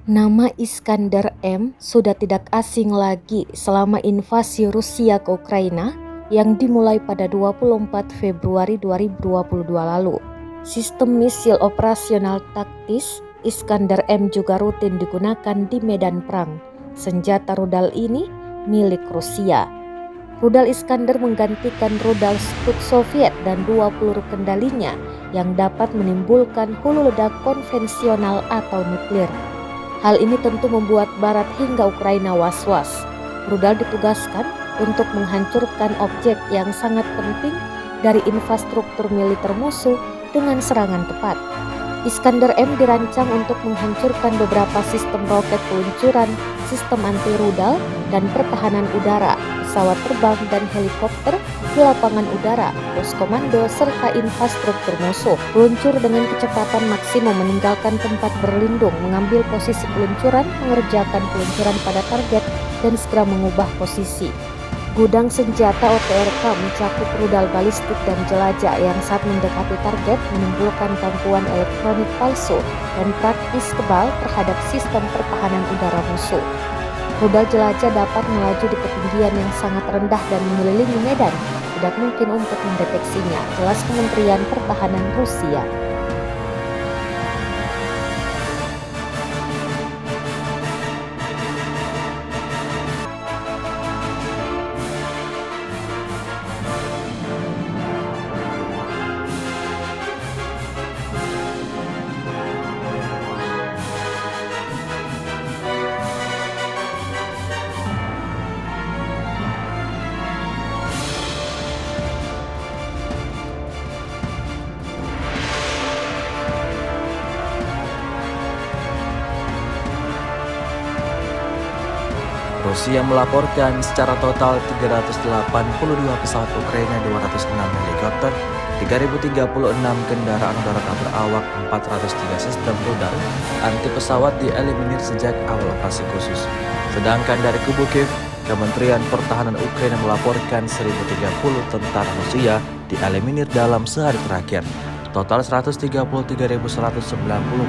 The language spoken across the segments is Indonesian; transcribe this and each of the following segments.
Nama Iskandar M sudah tidak asing lagi selama invasi Rusia ke Ukraina yang dimulai pada 24 Februari 2022 lalu. Sistem misil operasional taktis Iskandar M juga rutin digunakan di medan perang. Senjata rudal ini milik Rusia. Rudal Iskandar menggantikan rudal Sput Soviet dan 2 peluru kendalinya yang dapat menimbulkan hulu ledak konvensional atau nuklir. Hal ini tentu membuat Barat hingga Ukraina was-was. Rudal ditugaskan untuk menghancurkan objek yang sangat penting dari infrastruktur militer musuh dengan serangan tepat. Iskandar M dirancang untuk menghancurkan beberapa sistem roket peluncuran, sistem anti-rudal, dan pertahanan udara, pesawat terbang dan helikopter di lapangan udara, pos komando, serta infrastruktur musuh. Peluncur dengan kecepatan maksimum meninggalkan tempat berlindung, mengambil posisi peluncuran, mengerjakan peluncuran pada target, dan segera mengubah posisi. Gudang senjata OTRK mencakup rudal balistik dan jelajah yang saat mendekati target menimbulkan gangguan elektronik palsu dan praktis kebal terhadap sistem pertahanan udara musuh. Rudal jelajah dapat melaju di ketinggian yang sangat rendah dan mengelilingi medan. Tidak mungkin untuk mendeteksinya, jelas Kementerian Pertahanan Rusia. Rusia melaporkan secara total 382 pesawat Ukraina, 206 helikopter, 3036 kendaraan udara tak berawak, 403 sistem rudal anti pesawat dieliminir sejak awal operasi khusus. Sedangkan dari kubu Kiev, Kementerian Pertahanan Ukraina melaporkan 1030 tentara Rusia dieliminir dalam sehari terakhir. Total 133.190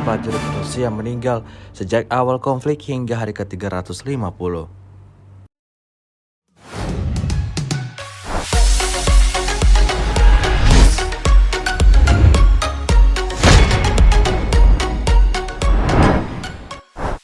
prajurit Rusia meninggal sejak awal konflik hingga hari ke-350.